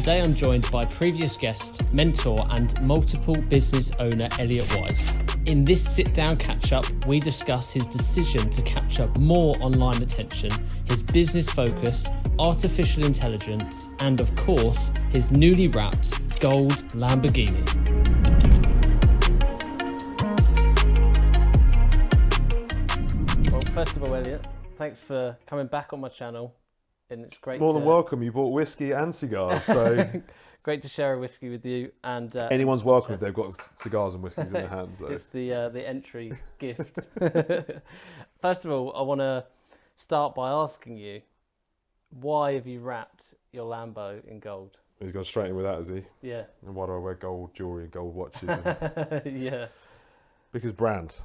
Today I'm joined by previous guest, mentor and multiple business owner Elliot Wise. In this sit-down catch-up, we discuss his decision to capture more online attention, his business focus, artificial intelligence, and of course, his newly wrapped gold Lamborghini. Well, first of all, Elliot, thanks for coming back on my channel. And it's great. More than welcome. You bought whiskey and cigars, so great to share a whiskey with you. And anyone's welcome if they've got cigars and whiskies in their hands. So. It's the entry gift. First of all, I want to start by asking you, why have you wrapped your Lambo in gold? He's gone straight in with that, has he? Yeah. And why do I wear gold jewellery and gold watches? Yeah. Because brand.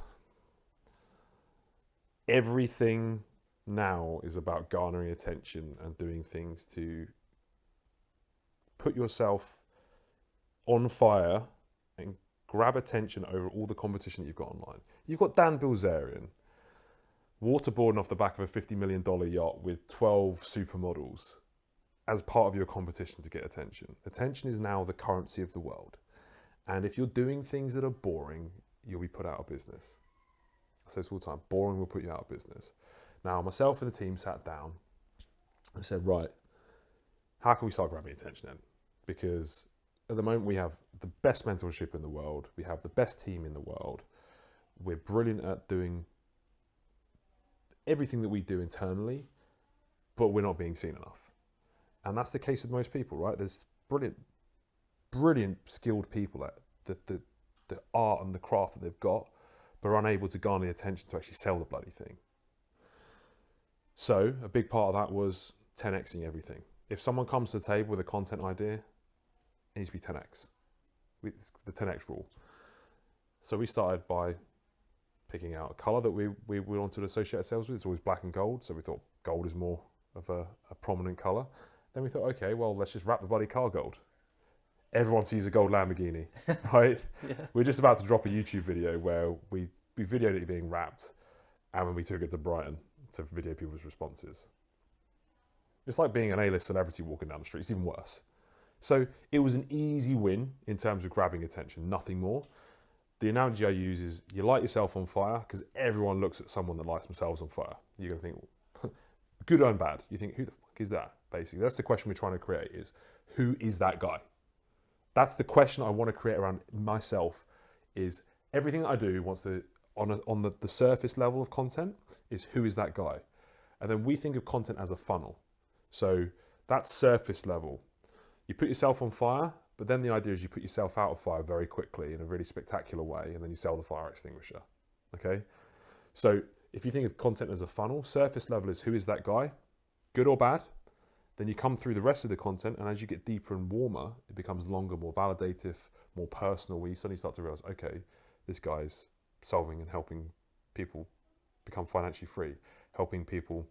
Everything now is about garnering attention and doing things to put yourself on fire and grab attention over all the competition that you've got online. You've got Dan Bilzerian waterboarding off the back of a $50 million yacht with 12 supermodels as part of your competition to get attention. Attention is now the currency of the world. And if you're doing things that are boring, you'll be put out of business. I say this all the time, boring will put you out of business. Now, myself and the team sat down and said, right, how can we start grabbing attention then? Because at the moment we have the best mentorship in the world. We have the best team in the world. We're brilliant at doing everything that we do internally, but we're not being seen enough. And that's the case with most people, right? There's brilliant, skilled people at the art and the craft that they've got, but are unable to garner the attention to actually sell the bloody thing. So a big part of that was 10xing everything. If someone comes to the table with a content idea, it needs to be 10x. It's the 10x rule. So we started by picking out a colour that we wanted to associate ourselves with. It's always black and gold, so we thought gold is more of a prominent colour. Then we thought, okay, well, let's just wrap the bloody car gold. Everyone sees a gold Lamborghini, right? Yeah. We're just about to drop a YouTube video where we videoed it being wrapped, and when we took it to Brighton to video people's responses. It's like being an A-list celebrity walking down the street. It's even worse. So it was an easy win in terms of grabbing attention, nothing more. The analogy I use is you light yourself on fire because everyone looks at someone that lights themselves on fire. You're going to think, good and bad. You think, who the fuck is that? Basically, that's the question we're trying to create is, who is that guy? That's the question I want to create around myself is everything that I do wants to, on the surface level of content is who is that guy? And then we think of content as a funnel. So that's surface level. You put yourself on fire, but then the idea is you put yourself out of fire very quickly in a really spectacular way, and then you sell the fire extinguisher, okay? So if you think of content as a funnel, surface level is who is that guy, good or bad? Then you come through the rest of the content, and as you get deeper and warmer, it becomes longer, more validative, more personal, where you suddenly start to realize, okay, this guy's solving and helping people become financially free, helping people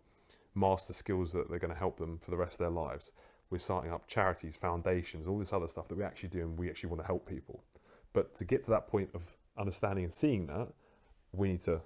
master skills that they're going to help them for the rest of their lives. We're starting up charities, foundations, all this other stuff that we actually do, and we actually want to help people. But to get to that point of understanding and seeing that, we need to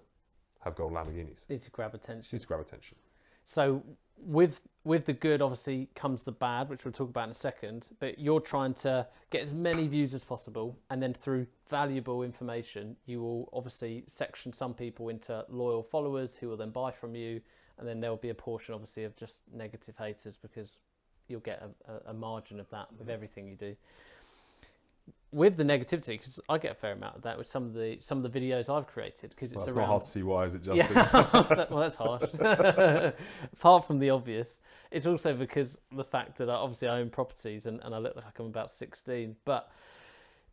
have gold Lamborghinis. Need to grab attention. Need to grab attention. So with the good, obviously, comes the bad, which we'll talk about in a second. But you're trying to get as many views as possible, and then through valuable information, you will obviously section some people into loyal followers who will then buy from you, and then there will be a portion, obviously, of just negative haters because you'll get a margin of that with everything you do. With the negativity, because I get a fair amount of that with some of the videos I've created, because it's not hard to see why, is it, Justin? Yeah. Well, that's harsh. Apart from the obvious, it's also because the fact that obviously I own properties and I look like I'm about 16. But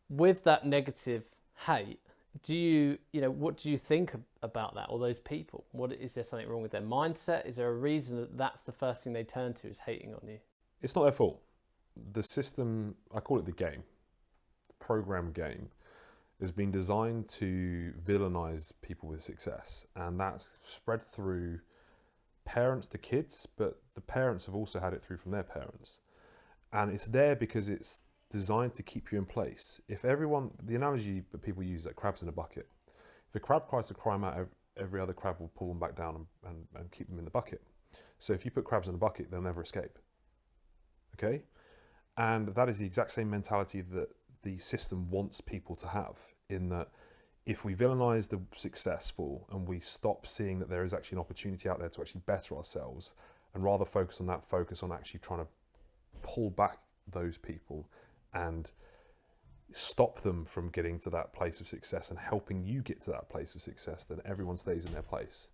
with that negative hate, what do you think about that or those people? Is there something wrong with their mindset? Is there a reason that that's the first thing they turn to is hating on you? It's not their fault. The system, I call it the game. Program game has been designed to villainize people with success, and that's spread through parents to kids, but the parents have also had it through from their parents, and it's there because it's designed to keep you in place. If everyone, the analogy that people use is like crabs in a bucket. If a crab tries to climb out, every other crab will pull them back down and keep them in the bucket. So if you put crabs in a bucket, they'll never escape. Okay, And that is the exact same mentality that the system wants people to have, in that if we villainize the successful and we stop seeing that there is actually an opportunity out there to actually better ourselves, and rather focus on actually trying to pull back those people and stop them from getting to that place of success and helping you get to that place of success, then everyone stays in their place.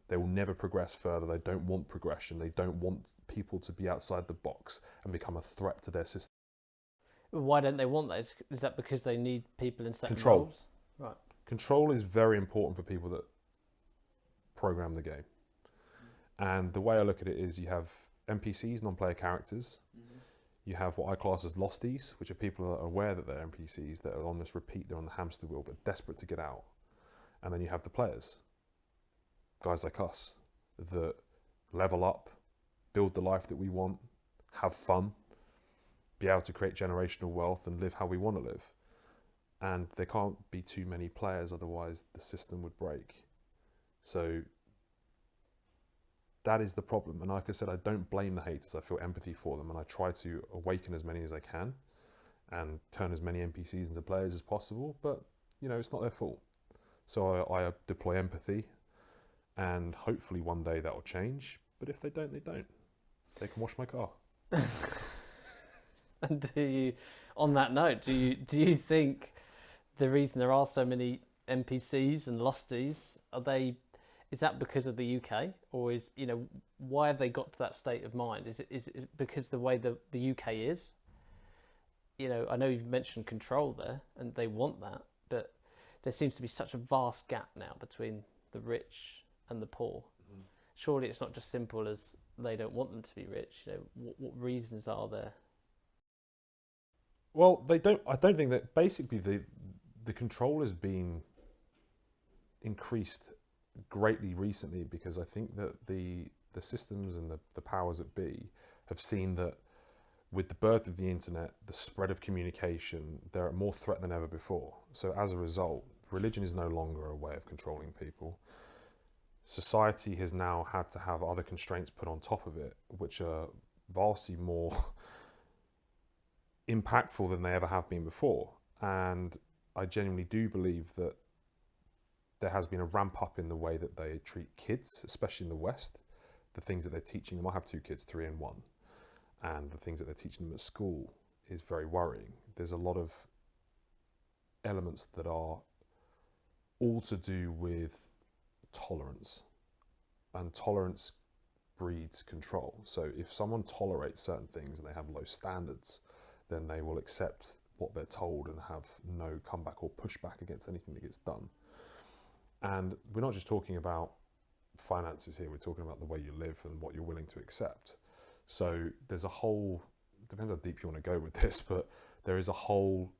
They will never progress further. They don't want progression. They don't want people to be outside the box and become a threat to their system. Why don't they want that? Is that because they need people in certain Control. roles? Right. Control is very important for people that program the game. And the way I look at it is you have NPCs, non-player characters. You have what I class as losties, which are people that are aware that they're NPCs, that are on this repeat, they're on the hamster wheel, but desperate to get out. And then you have the players, guys like us, that level up, build the life that we want, have fun, be able to create generational wealth and live how we want to live. And there can't be too many players, otherwise the system would break. So that is the problem. And like I said, I don't blame the haters. I feel empathy for them, and I try to awaken as many as I can and turn as many NPCs into players as possible. But, it's not their fault. So I deploy empathy, and hopefully one day that will change. But if they don't, they don't. They can wash my car. And on that note, do you think the reason there are so many NPCs and losties, is that because of the UK, or is, why have they got to that state of mind? Is it because the way the UK is? I know you've mentioned control there, and they want that, but there seems to be such a vast gap now between the rich and the poor. Mm-hmm. Surely it's not just simple as they don't want them to be rich. What reasons are there? Well, I don't think that basically the control has been increased greatly recently, because I think that the systems and the powers that be have seen that with the birth of the internet, the spread of communication, they're at more threat than ever before. So as a result, religion is no longer a way of controlling people. Society has now had to have other constraints put on top of it, which are vastly more impactful than they ever have been before. And I genuinely do believe that there has been a ramp up in the way that they treat kids, especially in the West. The things that they're teaching them, I have 2 kids, 3 and 1, and the things that they're teaching them at school is very worrying. There's a lot of elements that are all to do with tolerance, and tolerance breeds control. So if someone tolerates certain things and they have low standards, then they will accept what they're told and have no comeback or pushback against anything that gets done. And we're not just talking about finances here, we're talking about the way you live and what you're willing to accept. So there's a whole, depends how deep you want to go with this, but there is a whole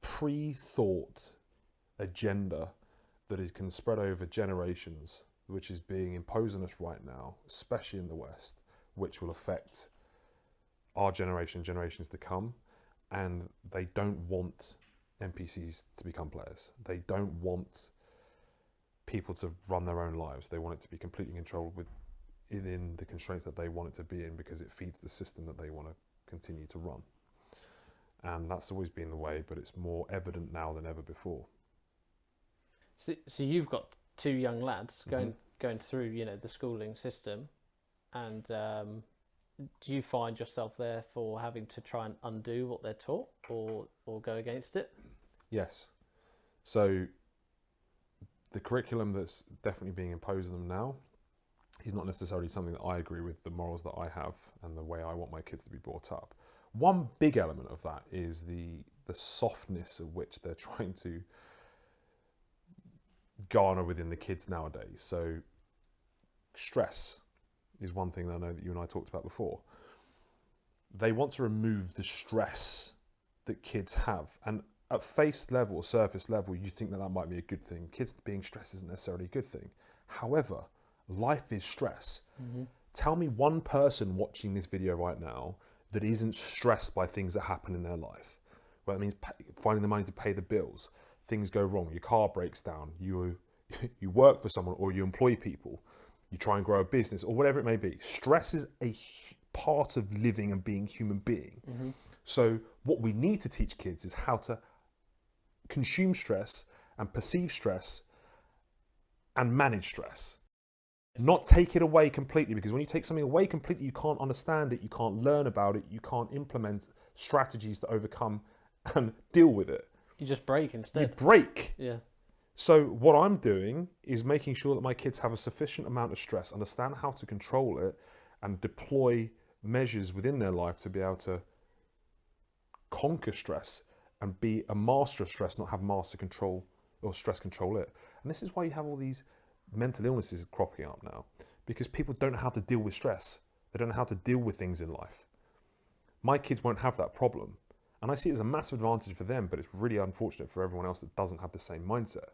pre-thought agenda that can spread over generations, which is being imposed on us right now, especially in the West, which will affect our generation, generations to come. And they don't want NPCs to become players. They don't want people to run their own lives. They want it to be completely controlled within the constraints that they want it to be in, because it feeds the system that they want to continue to run. And that's always been the way, but it's more evident now than ever before. So you've got 2 young lads going through, the schooling system, and do you find yourself therefore having to try and undo what they're taught, or go against it? Yes. So the curriculum that's definitely being imposed on them now is not necessarily something that I agree with, the morals that I have and the way I want my kids to be brought up. One big element of that is the softness of which they're trying to garner within the kids nowadays. So stress is one thing that I know that you and I talked about before. They want to remove the stress that kids have. And at face level, surface level, you think that might be a good thing. Kids being stressed isn't necessarily a good thing. However, life is stress. Mm-hmm. Tell me one person watching this video right now that isn't stressed by things that happen in their life. Well, it means finding the money to pay the bills. Things go wrong. Your car breaks down. You work for someone or you employ people. you try and grow a business or whatever it may be. Stress is a part of living and being a human being. Mm-hmm. So what we need to teach kids is how to consume stress and perceive stress and manage stress. Not take it away completely, because when you take something away completely, you can't understand it, you can't learn about it, you can't implement strategies to overcome and deal with it. You just break instead. You break. Yeah. So what I'm doing is making sure that my kids have a sufficient amount of stress, understand how to control it, and deploy measures within their life to be able to conquer stress and be a master of stress, not have master control or stress control it. And this is why you have all these mental illnesses cropping up now, because people don't know how to deal with stress. They don't know how to deal with things in life. My kids won't have that problem. And I see it as a massive advantage for them, but it's really unfortunate for everyone else that doesn't have the same mindset.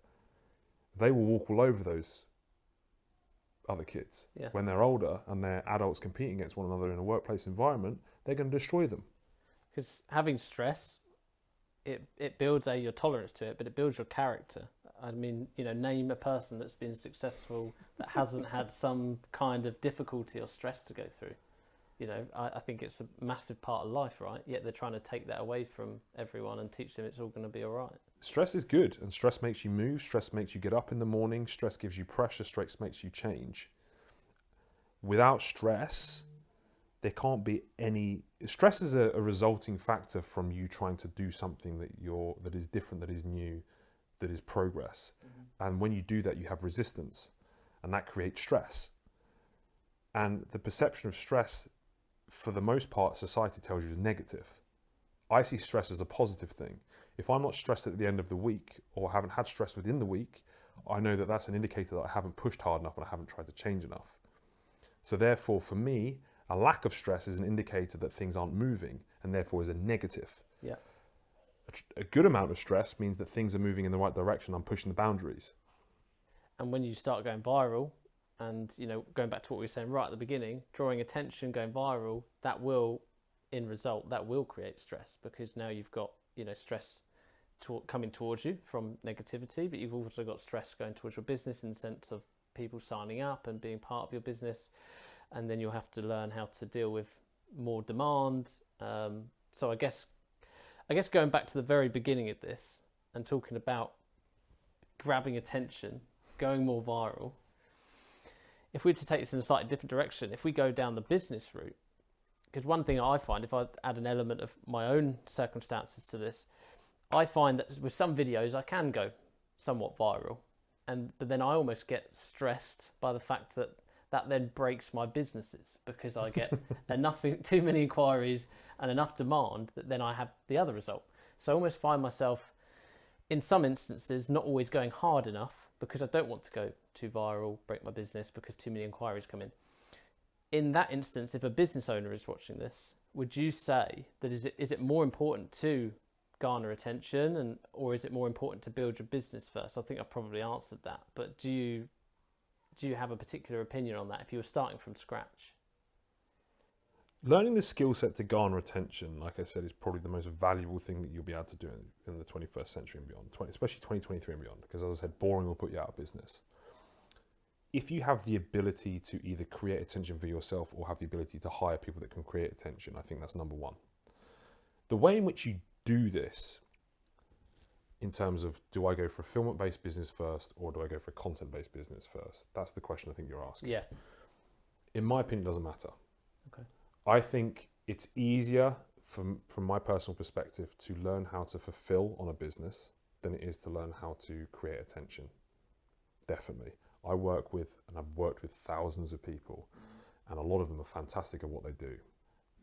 They will walk all over those other kids. Yeah. When they're older and they're adults competing against one another in a workplace environment, they're going to destroy them. Because having stress, it builds your tolerance to it, but it builds your character. I mean, name a person that's been successful that hasn't had some kind of difficulty or stress to go through. I think it's a massive part of life, right? Yet they're trying to take that away from everyone and teach them it's all going to be all right. Stress is good, and stress makes you move, stress makes you get up in the morning, stress gives you pressure, stress makes you change. Without stress, there can't be any... Stress is a resulting factor from you trying to do something that is different, that is new, that is progress. Mm-hmm. And when you do that, you have resistance, and that creates stress. And the perception of stress, for the most part, society tells you is negative. I see stress as a positive thing. If I'm not stressed at the end of the week or haven't had stress within the week, I know that that's an indicator that I haven't pushed hard enough and I haven't tried to change enough. So therefore, for me, a lack of stress is an indicator that things aren't moving, and therefore is a negative. Yeah. A good amount of stress means that things are moving in the right direction. I'm pushing the boundaries. And when you start going viral, and going back to what we were saying right at the beginning, drawing attention, going viral, that will create stress, because now you've got stress coming towards you from negativity, but you've also got stress going towards your business in the sense of people signing up and being part of your business, and then you'll have to learn how to deal with more demand. So I guess going back to the very beginning of this and talking about grabbing attention, going more viral, if we were to take this in a slightly different direction, if we go down the business route, because one thing I find, if I add an element of my own circumstances to this, I find that with some videos I can go somewhat viral, but then I almost get stressed by the fact that then breaks my businesses, because I get too many inquiries and enough demand that then I have the other result. So I almost find myself, in some instances, not always going hard enough, because I don't want to go too viral, break my business, because too many inquiries come in. In that instance, if a business owner is watching this, would you say that is it more important to garner attention, or is it more important to build your business first? I think I probably answered that, but do you have a particular opinion on that if you were starting from scratch? Learning the skill set to garner attention, like I said, is probably the most valuable thing that you'll be able to do in the 21st century and beyond, especially 2023 and beyond, because as I said, boring will put you out of business. If you have the ability to either create attention for yourself or have the ability to hire people that can create attention, I think that's number one. The way in which you do this, in terms of, do I go for a fulfillment-based business first, or do I go for a content-based business first? That's the question I think you're asking. Yeah. In my opinion, it doesn't matter. Okay. I think it's easier from my personal perspective to learn how to fulfill on a business than it is to learn how to create attention. Definitely. I've worked with thousands of people, and a lot of them are fantastic at what they do.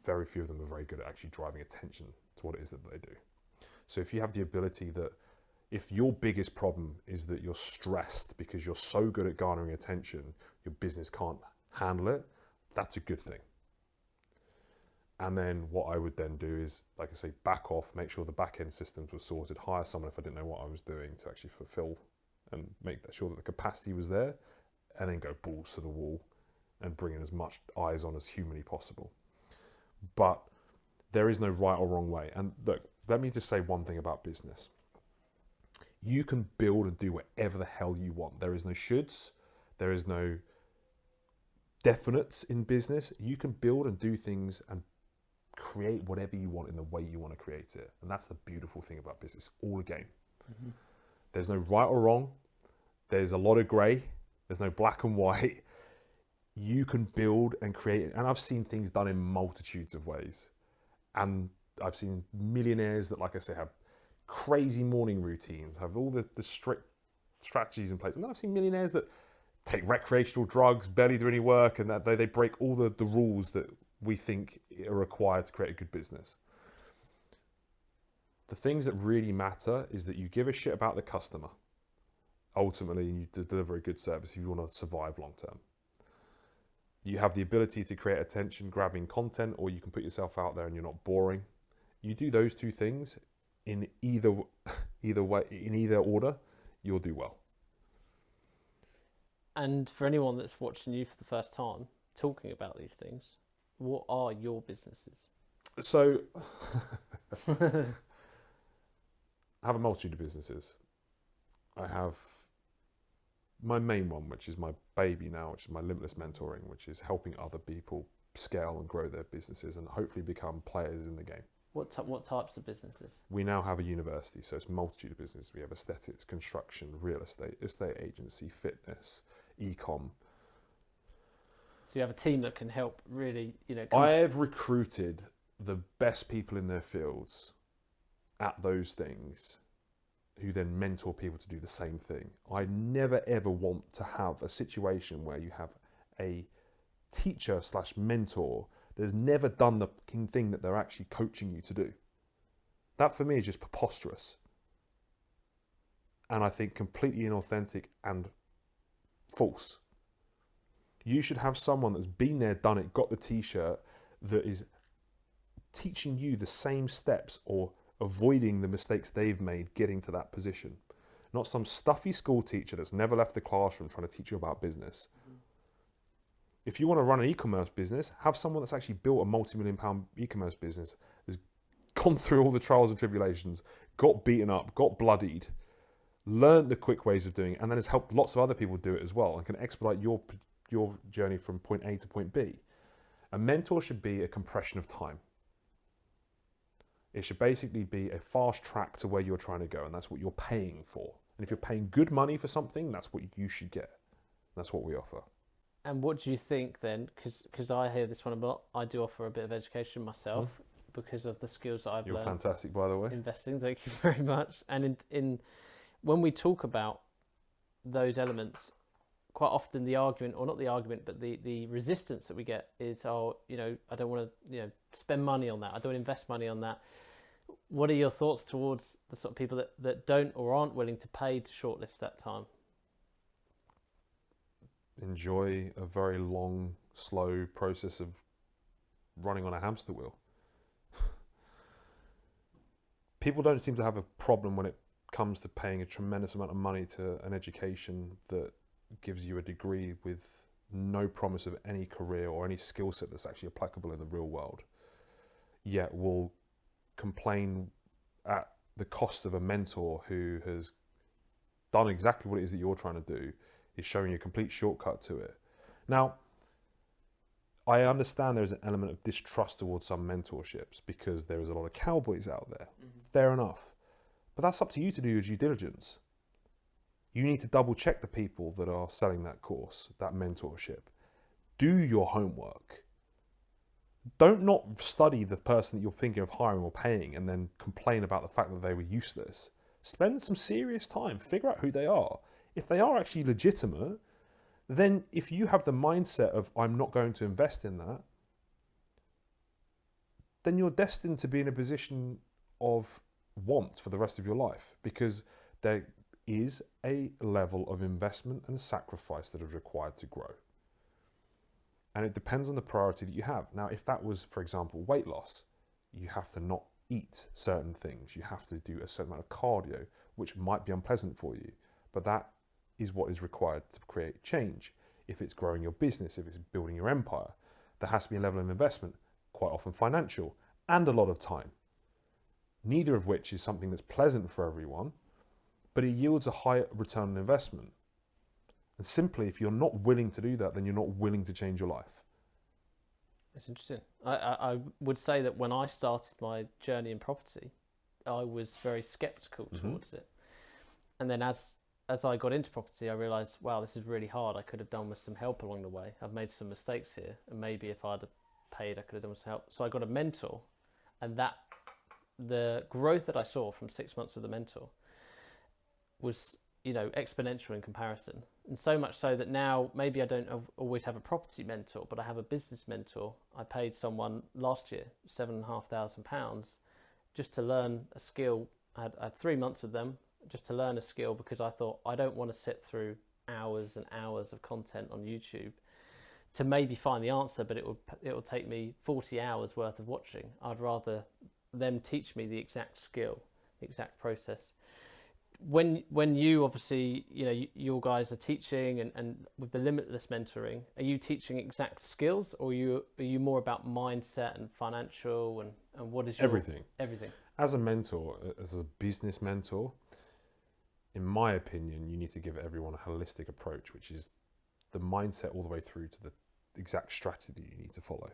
Very few of them are very good at actually driving attention to what it is that they do. So if you have the ability that, if your biggest problem is that you're stressed because you're so good at garnering attention, your business can't handle it, that's a good thing. And then what I would then do is, like I say, back off, make sure the back end systems were sorted, hire someone if I didn't know what I was doing to actually fulfill and make sure that the capacity was there, and then go balls to the wall and bring in as much eyes on as humanly possible. But there is no right or wrong way. And look, let me just say one thing about business. You can build and do whatever the hell you want. There is no shoulds. There is no definites in business. You can build and do things and create whatever you want in the way you want to create it. And that's the beautiful thing about business. It's all a game. Mm-hmm. There's no right or wrong. There's a lot of grey. There's no black and white. You can build and create. And I've seen things done in multitudes of ways. And I've seen millionaires that, like I say, have crazy morning routines, have all the strict strategies in place. And then I've seen millionaires that take recreational drugs, barely do any work, and that they break all the rules that we think are required to create a good business. The things that really matter is that you give a shit about the customer. Ultimately, you deliver a good service if you want to survive long term. You have the ability to create attention-grabbing content, or you can put yourself out there and you're not boring. You do those two things in either way, in either order, you'll do well. And for anyone that's watching you for the first time, talking about these things, what are your businesses? So, I have a multitude of businesses. I have my main one, which is my baby now, which is my limitless mentoring, which is helping other people scale and grow their businesses and hopefully become players in the game. What types of businesses? We now have a university, so it's a multitude of business. We have aesthetics, construction, real estate, estate agency, fitness, e-com. So you have a team that can help really, I have recruited the best people in their fields at those things who then mentor people to do the same thing. I never ever want to have a situation where you have a teacher / mentor that's never done the thing that they're actually coaching you to do. That for me is just preposterous. And I think completely inauthentic and false. You should have someone that's been there, done it, got the t-shirt, that is teaching you the same steps or avoiding the mistakes they've made getting to that position. Not some stuffy school teacher that's never left the classroom trying to teach you about business. If you want to run an e-commerce business, have someone that's actually built a multi-million-pound e-commerce business, has gone through all the trials and tribulations, got beaten up, got bloodied, learned the quick ways of doing it, and then has helped lots of other people do it as well and can expedite your journey from point A to point B. A mentor should be a compression of time. It should basically be a fast track to where you're trying to go, and that's what you're paying for. And if you're paying good money for something, that's what you should get. That's what we offer. And what do you think then? Because I hear this one a lot. I do offer a bit of education myself because of the skills that I've learned. You're fantastic, by the way. Investing, thank you very much. And in when we talk about those elements, quite often the argument, or not the argument, but the resistance that we get is, I don't want to, spend money on that. I don't want to invest money on that. What are your thoughts towards the sort of people that don't or aren't willing to pay to shortlist that time? Enjoy a very long, slow process of running on a hamster wheel. People don't seem to have a problem when it comes to paying a tremendous amount of money to an education that gives you a degree with no promise of any career or any skill set that's actually applicable in the real world, yet will complain at the cost of a mentor who has done exactly what it is that you're trying to do, is showing you a complete shortcut to it. Now, I understand there's an element of distrust towards some mentorships because there is a lot of cowboys out there. Mm-hmm. Fair enough. But that's up to you to do your due diligence. You need to double check the people that are selling that course, that mentorship. Do your homework. Don't not study the person that you're thinking of hiring or paying and then complain about the fact that they were useless. Spend some serious time, figure out who they are. If they are actually legitimate, then if you have the mindset of, I'm not going to invest in that, then you're destined to be in a position of want for the rest of your life, because there is a level of investment and sacrifice that is required to grow. And it depends on the priority that you have. Now, if that was, for example, weight loss, you have to not eat certain things. You have to do a certain amount of cardio, which might be unpleasant for you, but that is what is required to create change. If it's growing your business, if it's building your empire, there has to be a level of investment, quite often financial, and a lot of time. Neither of which is something that's pleasant for everyone, but it yields a high return on investment. And simply, if you're not willing to do that, then you're not willing to change your life. It's interesting. I would say that when I started my journey in property, I was very skeptical towards it. And then as I got into property, I realised, wow, this is really hard. I could have done with some help along the way. I've made some mistakes here, and maybe if I'd have paid, I could have done with some help. So I got a mentor, and the growth that I saw from 6 months with a mentor was, exponential in comparison. And so much so that now maybe I don't always have a property mentor, but I have a business mentor. I paid someone last year £7,500 just to learn a skill. I had 3 months with them just to learn a skill, because I thought, I don't want to sit through hours and hours of content on YouTube to maybe find the answer, but it will take me 40 hours worth of watching. I'd rather them teach me the exact skill, the exact process. When you obviously, you guys are teaching and with the limitless mentoring, are you teaching exact skills, or are you more about mindset and financial and what is your Everything? As a mentor, as a business mentor, in my opinion, you need to give everyone a holistic approach, which is the mindset all the way through to the exact strategy you need to follow.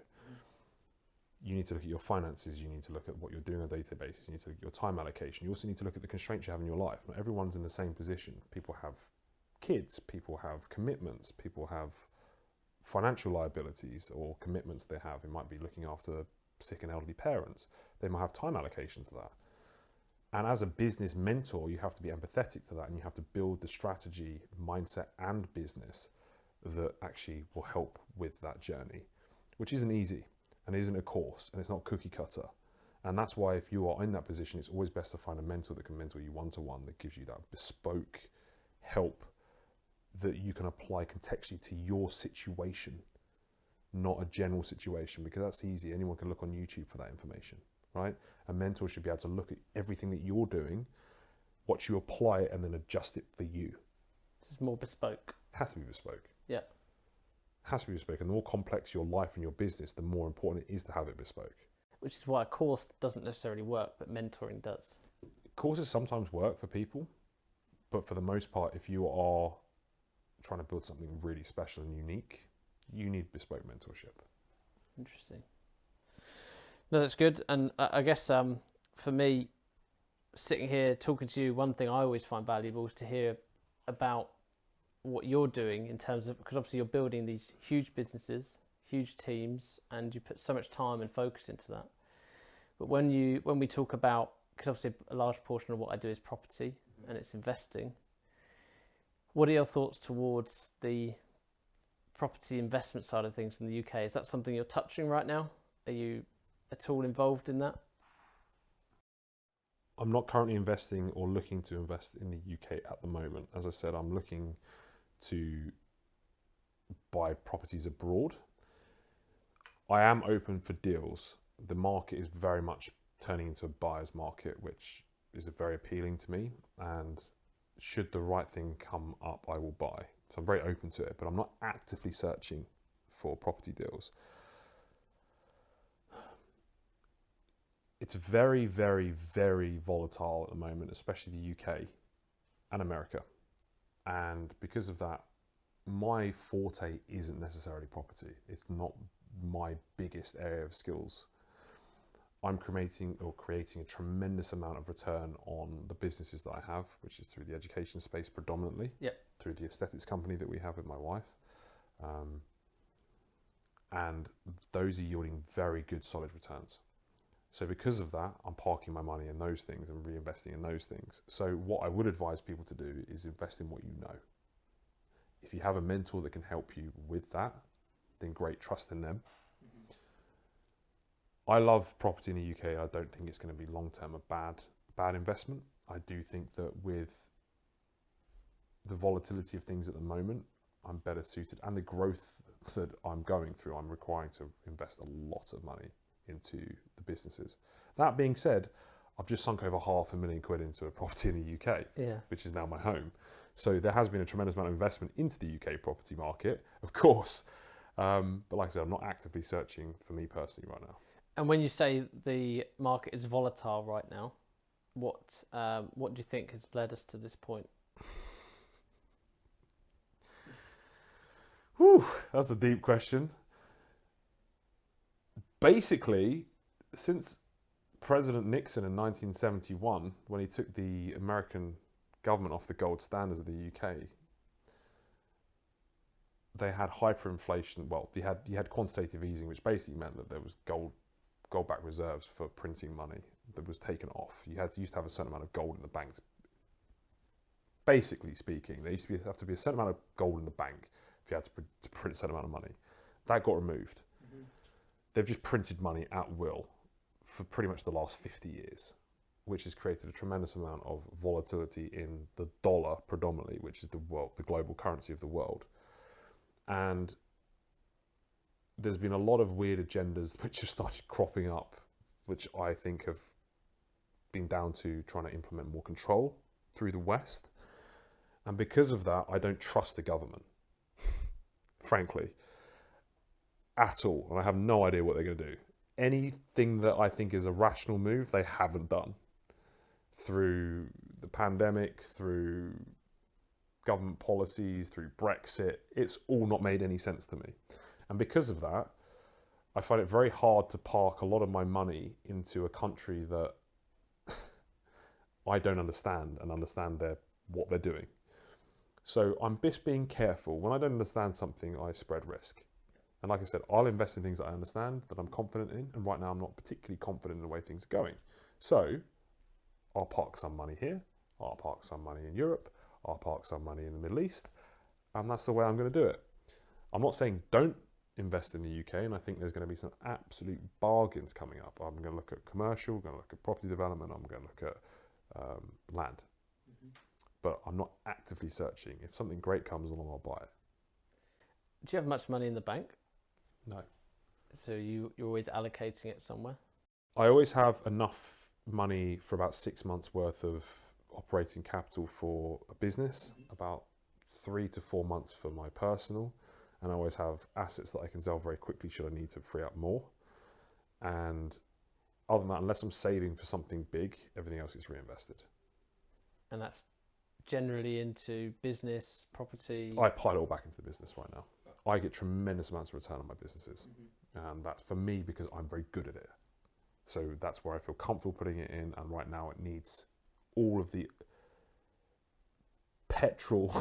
You need to look at your finances, you need to look at what you're doing on a day-to-day basis, you need to look at your time allocation, you also need to look at the constraints you have in your life. Not everyone's in the same position. People have kids, people have commitments, people have financial liabilities or commitments they have. It might be looking after sick and elderly parents. They might have time allocation to that. And as a business mentor, you have to be empathetic to that, and you have to build the strategy, mindset, and business that actually will help with that journey, which isn't easy and isn't a course, and it's not cookie cutter. And that's why if you are in that position, it's always best to find a mentor that can mentor you one-to-one, that gives you that bespoke help that you can apply contextually to your situation, not a general situation, because that's easy. Anyone can look on YouTube for that information, right? A mentor should be able to look at everything that you're doing, watch you apply it, and then adjust it for you. It's more bespoke. It has to be bespoke. Yeah. Has to be bespoke, and the more complex your life and your business, the more important it is to have it bespoke. Which is why a course doesn't necessarily work, but mentoring does. Courses sometimes work for people, but for the most part, if you are trying to build something really special and unique, you need bespoke mentorship. Interesting. No, that's good. And I guess for me, sitting here talking to you, one thing I always find valuable is to hear about what you're doing in terms of, because obviously you're building these huge businesses, huge teams, and you put so much time and focus into that. But when we talk about, because obviously a large portion of what I do is property and it's investing, what are your thoughts towards the property investment side of things in the UK? Is that something you're touching right now? Are you at all involved in that? I'm not currently investing or looking to invest in the UK at the moment. As I said, I'm looking to buy properties abroad. I am open for deals. The market is very much turning into a buyer's market, which is very appealing to me. And should the right thing come up, I will buy. So I'm very open to it, but I'm not actively searching for property deals. It's very, very, very volatile at the moment, especially the UK and America. And because of that, my forte isn't necessarily property. It's not my biggest area of skills. I'm creating a tremendous amount of return on the businesses that I have, which is through the education space predominantly, through the aesthetics company that we have with my wife. And those are yielding very good, solid returns. So because of that, I'm parking my money in those things and reinvesting in those things. So what I would advise people to do is invest in what you know. If you have a mentor that can help you with that, then great, trust in them. I love property in the UK. I don't think it's going to be long-term a bad investment. I do think that with the volatility of things at the moment, I'm better suited, and the growth that I'm going through, I'm requiring to invest a lot of money into the businesses. That being said, I've just sunk over £500,000 into a property in the UK, which is now my home. So there has been a tremendous amount of investment into the UK property market, of course. But like I said, I'm not actively searching for me personally right now. And when you say the market is volatile right now, what do you think has led us to this point? Whew, that's a deep question. Basically, since President Nixon in 1971, when he took the American government off the gold standards of the UK, they had hyperinflation. Well, you had quantitative easing, which basically meant that there was gold-backed reserves for printing money that was taken off. You used to have a certain amount of gold in the banks. Basically speaking, there used to have to be a certain amount of gold in the bank if you had to print a certain amount of money. That got removed. Mm-hmm. They've just printed money at will for pretty much the last 50 years, which has created a tremendous amount of volatility in the dollar predominantly, which is the global currency of the world. And there's been a lot of weird agendas which have started cropping up, which I think have been down to trying to implement more control through the West. And because of that, I don't trust the government, frankly, at all. And I have no idea what they're going to do. Anything that I think is a rational move, they haven't done. Through the pandemic, through government policies, through Brexit, it's all not made any sense to me. And because of that, I find it very hard to park a lot of my money into a country that I don't understand and understand what they're doing. So I'm just being careful. When I don't understand something, I spread risk. And like I said, I'll invest in things that I understand, that I'm confident in. And right now, I'm not particularly confident in the way things are going. So I'll park some money here. I'll park some money in Europe. I'll park some money in the Middle East. And that's the way I'm going to do it. I'm not saying don't invest in the UK. And I think there's going to be some absolute bargains coming up. I'm going to look at commercial, I'm going to look at property development. I'm going to look at land. But I'm not actively searching. If something great comes along, I'll buy it. Do you have much money in the bank? No. So you're always allocating it somewhere? I always have enough money for about 6 months worth of operating capital for a business, about 3 to 4 months for my personal, and I always have assets that I can sell very quickly should I need to free up more. And other than that, unless I'm saving for something big, everything else is reinvested. And that's generally into business, property? I pile it all back into the business right now. I get tremendous amounts of return on my businesses. And that's for me because I'm very good at it. So that's where I feel comfortable putting it in. And right now it needs all of the petrol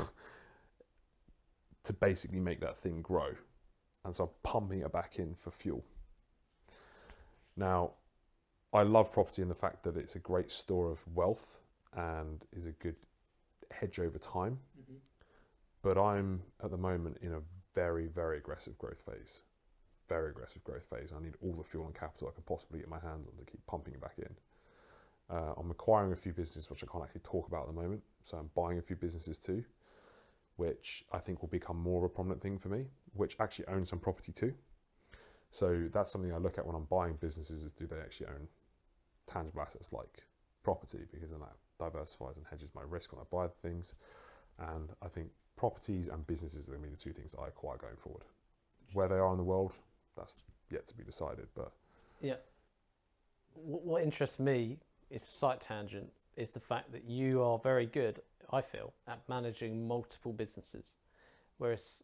to basically make that thing grow. And so I'm pumping it back in for fuel. Now, I love property in the fact that it's a great store of wealth and is a good hedge over time. But I'm at the moment in a very, very aggressive growth phase. Very aggressive growth phase. I need all the fuel and capital I can possibly get my hands on to keep pumping it back in. I'm acquiring a few businesses which I can't actually talk about at the moment. So I'm buying a few businesses too, which I think will become more of a prominent thing for me, which actually own some property too. So that's something I look at when I'm buying businesses is do they actually own tangible assets like property, because then that diversifies and hedges my risk when I buy the things. And I think properties and businesses are going to be the two things that I acquire going forward. Where they are in the world, that's yet to be decided. But yeah, what interests me is a slight tangent, is the fact that you are very good, I feel, at managing multiple businesses. Whereas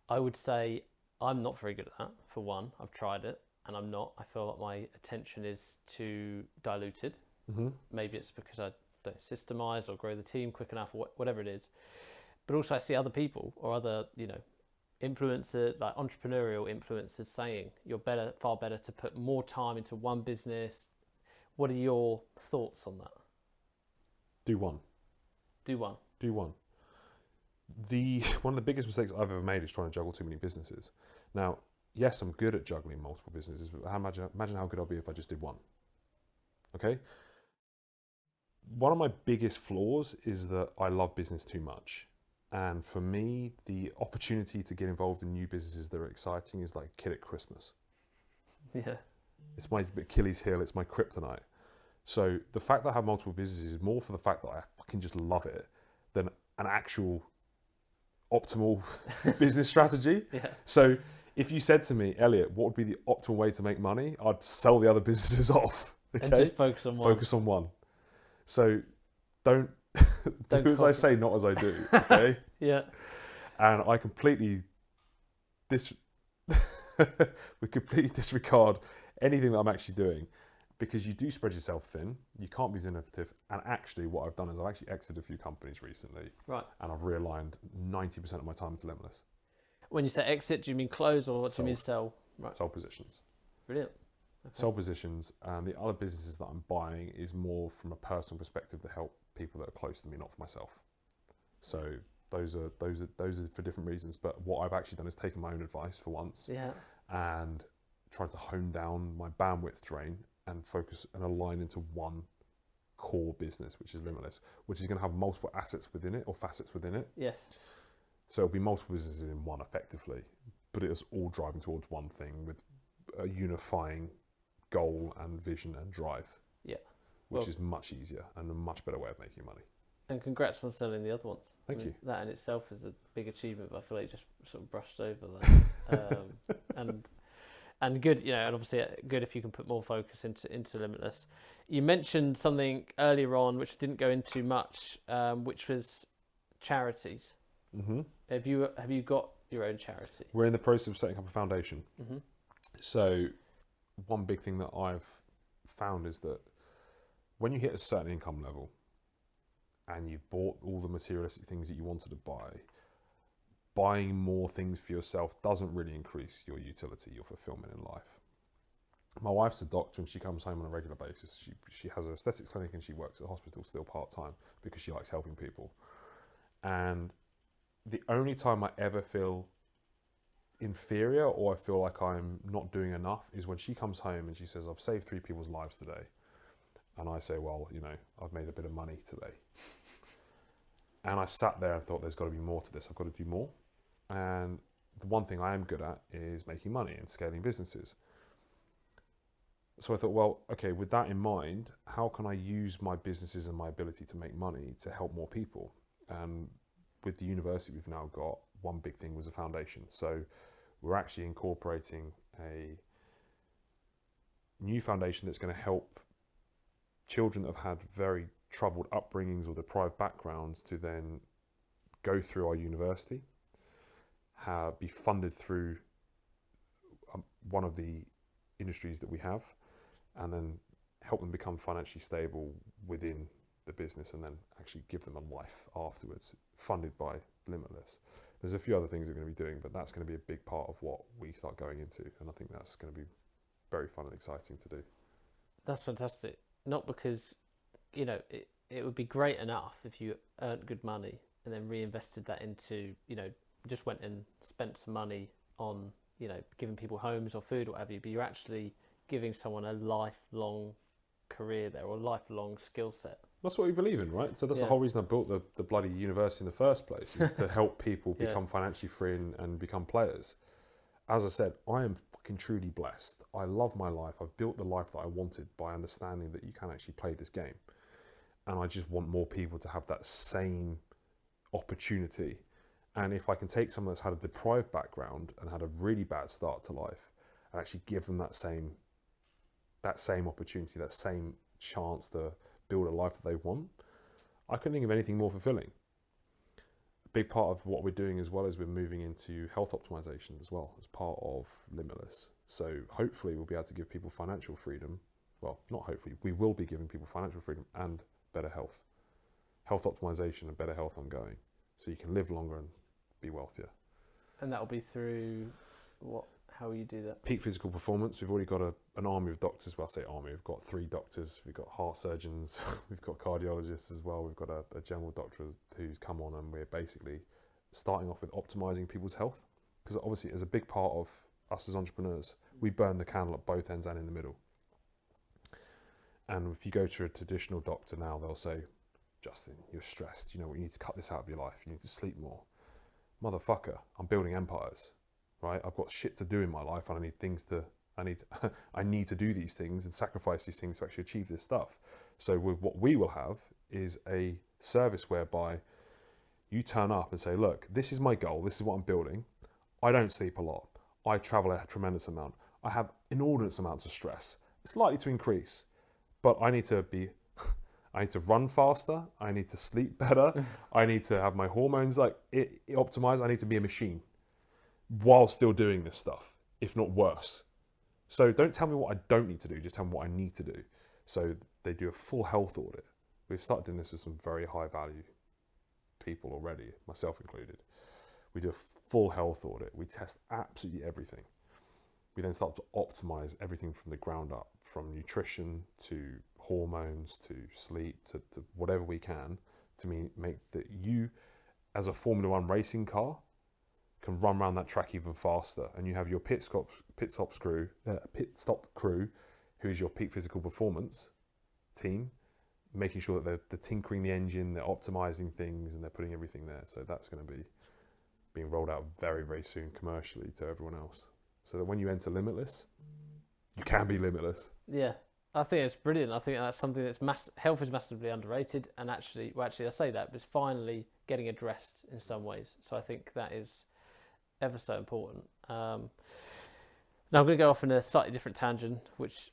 I would say I'm not very good at that, for one. I've tried it and I'm not. I feel like my attention is too diluted. Maybe it's because I don't systemize or grow the team quick enough, or whatever it is. But also I see other people or other, influencers, like entrepreneurial influencers saying you're far better to put more time into one business. What are your thoughts on that? Do one. One of the biggest mistakes I've ever made is trying to juggle too many businesses. Now, yes, I'm good at juggling multiple businesses, but imagine how good I'll be if I just did one. Okay? One of my biggest flaws is that I love business too much. And for me, the opportunity to get involved in new businesses that are exciting is like a kid at Christmas. Yeah. It's my Achilles heel, it's my kryptonite. So the fact that I have multiple businesses is more for the fact that I fucking just love it than an actual optimal business strategy. Yeah. So if you said to me, Elliot, what would be the optimal way to make money? I'd sell the other businesses off. Okay? And just focus on one. Focus on one. So don't do as I say, not as I do. Okay. Yeah. And I completely we completely disregard anything that I'm actually doing, because you do spread yourself thin. You can't be as innovative. And actually, what I've done is I've actually exited a few companies recently, Right. and I've realigned 90% of my time into Limitless. When you say exit, do you mean close, or what do you mean sell? Right. Sole positions. Brilliant. Okay. Sole positions, and the other businesses that I'm buying is more from a personal perspective to help people that are close to me, not for myself. So those are for different reasons. But what I've actually done is taken my own advice for once, Yeah. and tried to hone down my bandwidth drain and focus and align into one core business, which is Limitless, which is going to have multiple assets within it, or facets within it. Yes. So it'll be multiple businesses in one effectively, but it is all driving towards one thing with a unifying goal and vision and drive. Yeah. Which is much easier and a much better way of making money. And congrats on selling the other ones. Thank you. That in itself is a big achievement, but I feel like you just sort of brushed over that. And good, and obviously good if you can put more focus into Limitless. You mentioned something earlier on, which didn't go into much, which was charities. Mm-hmm. Have you got your own charity? We're in the process of setting up a foundation. Mm-hmm. So one big thing that I've found is that when you hit a certain income level and you've bought all the materialistic things that you wanted to buy, buying more things for yourself doesn't really increase your utility, your fulfillment in life. My wife's a doctor and she comes home on a regular basis. She has an aesthetics clinic and she works at the hospital still part-time because she likes helping people. And the only time I ever feel inferior or I feel like I'm not doing enough is when she comes home and she says, I've saved 3 people's lives today. And I say, well, I've made a bit of money today. And I sat there and thought, there's got to be more to this. I've got to do more. And the one thing I am good at is making money and scaling businesses. So I thought, well, okay, with that in mind, how can I use my businesses and my ability to make money to help more people? And with the university we've now got, one big thing was a foundation. So we're actually incorporating a new foundation that's going to help children that have had very troubled upbringings or deprived backgrounds to then go through our university, be funded through one of the industries that we have, and then help them become financially stable within the business, and then actually give them a life afterwards, funded by Limitless. There's a few other things we're going to be doing, but that's going to be a big part of what we start going into, and I think that's going to be very fun and exciting to do. That's fantastic. Not because, it would be great enough if you earned good money and then reinvested that into, just went and spent some money on, giving people homes or food or whatever, but you're actually giving someone a lifelong career there or a lifelong skill set. That's what we believe in, right? So that's the whole reason I built the bloody university in the first place, is to help people become financially free and become players. As I said, I am fucking truly blessed. I love my life. I've built the life that I wanted by understanding that you can actually play this game. And I just want more people to have that same opportunity. And if I can take someone that's had a deprived background and had a really bad start to life and actually give them that same opportunity, that same chance to build a life that they want, I couldn't think of anything more fulfilling. A big part of what we're doing as well is we're moving into health optimization as well as part of Limitless. So hopefully we'll be able to give people financial freedom. Well, not hopefully, we will be giving people financial freedom and better health optimization and better health ongoing, so you can live longer and be wealthier. And that will be through what? How will you do that? Peak physical performance. We've already got an army of doctors. Well, I say army. We've got 3 doctors. We've got heart surgeons. We've got cardiologists as well. We've got a general doctor who's come on, and we're basically starting off with optimizing people's health, because obviously, as a big part of us as entrepreneurs, we burn the candle at both ends and in the middle. And if you go to a traditional doctor now, they'll say, Justin, you're stressed. You need to cut this out of your life. You need to sleep more. Motherfucker, I'm building empires, right? I've got shit to do in my life, and I need to do these things and sacrifice these things to actually achieve this stuff. So what we will have is a service whereby you turn up and say, look, this is my goal. This is what I'm building. I don't sleep a lot. I travel a tremendous amount. I have inordinate amounts of stress. It's likely to increase. But I need to run faster. I need to sleep better. I need to have my hormones optimized. I need to be a machine. while still doing this stuff, if not worse. So don't tell me what I don't need to do, just tell me what I need to do. So they do a full health audit. We've started doing this with some very high value people already, myself included. We do a full health audit. We test absolutely everything. We then start to optimize everything from the ground up, from nutrition to hormones to sleep to whatever we can to make that you, as a Formula One racing car, can run around that track even faster. And you have your pit stop crew, who is your peak physical performance team, making sure that they're tinkering the engine, they're optimizing things, and they're putting everything there. So that's going to be being rolled out very, very soon commercially to everyone else. So that when you enter Limitless, you can be limitless. Yeah, I think it's brilliant. I think that's something that's health is massively underrated, and actually I say that, but it's finally getting addressed in some ways. So I think that is ever so important. Now I'm going to go off in a slightly different tangent, which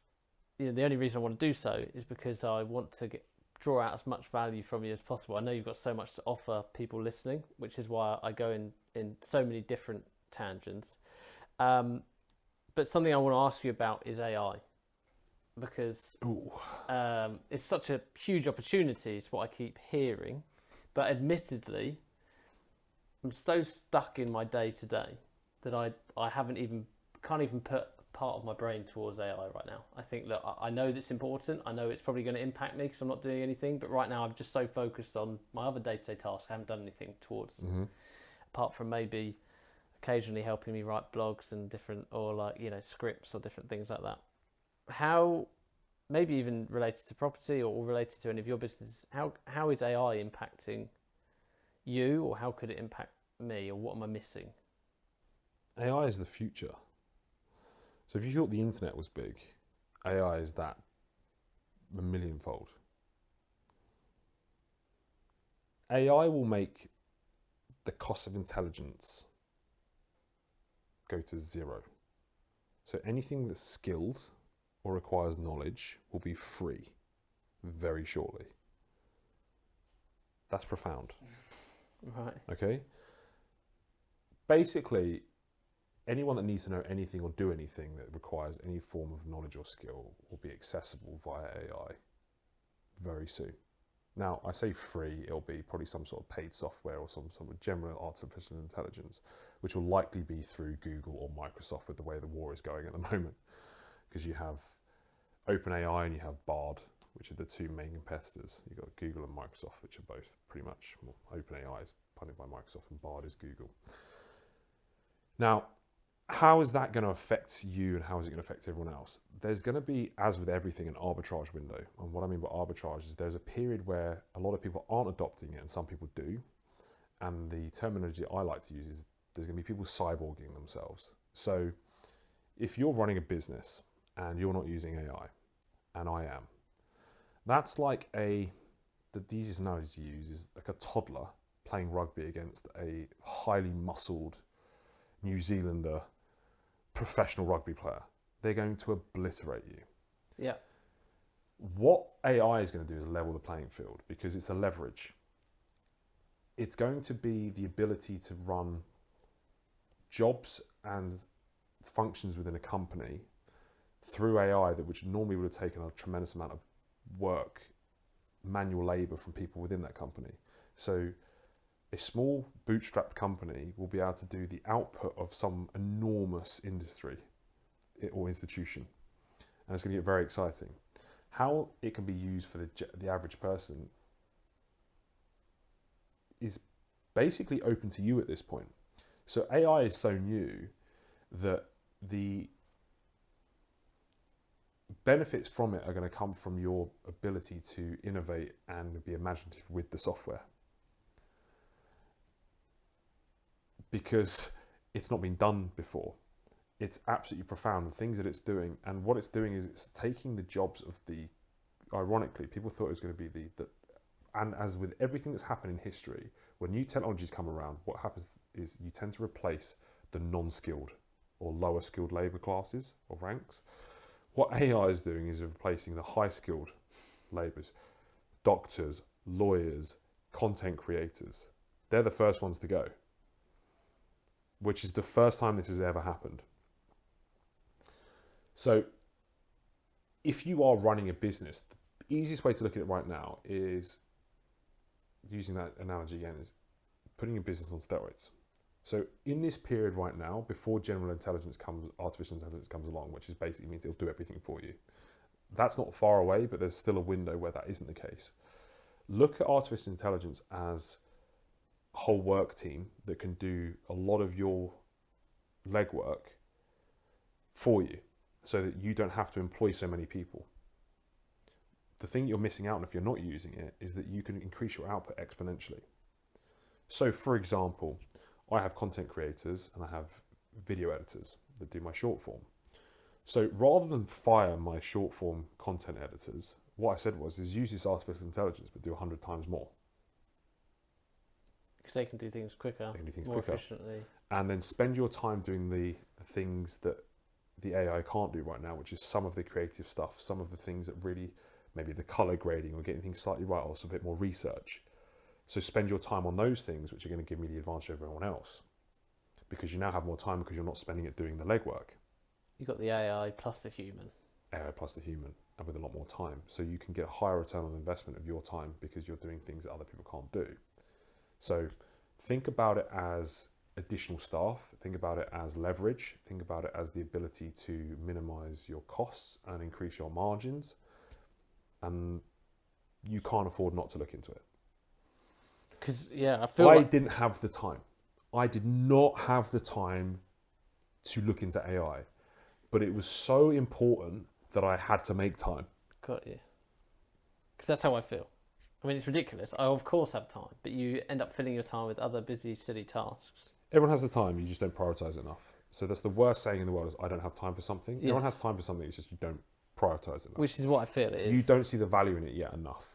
the only reason I want to do so is because I want to draw out as much value from you as possible. I know you've got so much to offer people listening, which is why I go in so many different tangents. But something I want to ask you about is AI, because it's such a huge opportunity. It's what I keep hearing, but admittedly, I'm so stuck in my day to day that I can't even put part of my brain towards AI right now. I think, look, I know that's important. I know it's probably going to impact me because I'm not doing anything. But right now, I'm just so focused on my other day-to-day tasks. I haven't done anything towards, apart from maybe occasionally helping me write blogs and different, or scripts or different things like that. How, maybe even related to property or related to any of your businesses, how is AI impacting you, or how could it impact me, or what am I missing? AI is the future. So if you thought the internet was big, AI is that a millionfold. AI will make the cost of intelligence go to zero. So anything that's skilled or requires knowledge will be free very shortly. That's profound. Right. Okay? Basically, anyone that needs to know anything or do anything that requires any form of knowledge or skill will be accessible via AI very soon. Now, I say free, it'll be probably some sort of paid software or some sort of general artificial intelligence, which will likely be through Google or Microsoft with the way the war is going at the moment. Because you have OpenAI and you have Bard, which are the two main competitors. You've got Google and Microsoft, which are both pretty much, well, OpenAI is funded by Microsoft and Bard is Google. Now, how is that going to affect you and how is it going to affect everyone else? There's going to be, as with everything, an arbitrage window. And what I mean by arbitrage is there's a period where a lot of people aren't adopting it and some people do. And the terminology I like to use is there's going to be people cyborging themselves. So if you're running a business and you're not using AI, and I am, that's like the easiest analogy to use is like a toddler playing rugby against a highly muscled New Zealander professional rugby player. They're going to obliterate you. Yeah. What AI is going to do is level the playing field because it's a leverage. It's going to be the ability to run jobs and functions within a company through AI which normally would have taken a tremendous amount of work, manual labor from people within that company. So a small bootstrapped company will be able to do the output of some enormous industry or institution. And it's going to get very exciting. How it can be used for the average person is basically open to you at this point. So AI is so new that the benefits from it are going to come from your ability to innovate and be imaginative with the software. Because it's not been done before. It's absolutely profound, the things that it's doing. And what it's doing is it's taking the jobs of ironically, people thought it was going to be and as with everything that's happened in history, when new technologies come around, what happens is you tend to replace the non-skilled or lower skilled labour classes or ranks. What AI is doing is replacing the high skilled labourers, doctors, lawyers, content creators. They're the first ones to go. which is the first time this has ever happened. So if you are running a business, the easiest way to look at it right now is, using that analogy again, is putting a business on steroids. So in this period right now, before artificial intelligence comes along, which is basically means it'll do everything for you. That's not far away, but there's still a window where that isn't the case. Look at artificial intelligence as a whole work team that can do a lot of your legwork for you, so that you don't have to employ so many people. The thing you're missing out on if you're not using it is that you can increase your output exponentially. So for example, I have content creators and I have video editors that do my short form. So rather than fire my short form content editors, what I said is use this artificial intelligence, but do 100 times more. Because they can do things quicker, more efficiently. And then spend your time doing the things that the AI can't do right now, which is some of the creative stuff, some of the things that really, maybe the color grading or getting things slightly right, also a bit more research. So spend your time on those things, which are going to give me the advantage over everyone else, because you now have more time because you're not spending it doing the legwork. You've got the AI plus the human. AI plus the human, and with a lot more time. So you can get a higher return on investment of your time because you're doing things that other people can't do. So think about it as additional staff, think about it as leverage, think about it as the ability to minimize your costs and increase your margins. And you can't afford not to look into it. Because, yeah, I didn't have the time. I did not have the time to look into AI, but it was so important that I had to make time. Got you. Because that's how I feel. I mean, it's ridiculous. I, of course, have time, but you end up filling your time with other busy, silly tasks. Everyone has the time, you just don't prioritize it enough. So that's the worst saying in the world, is I don't have time for something. Yes. Everyone has time for something, it's just you don't prioritize it enough. Which is what I feel it is. You don't see the value in it yet enough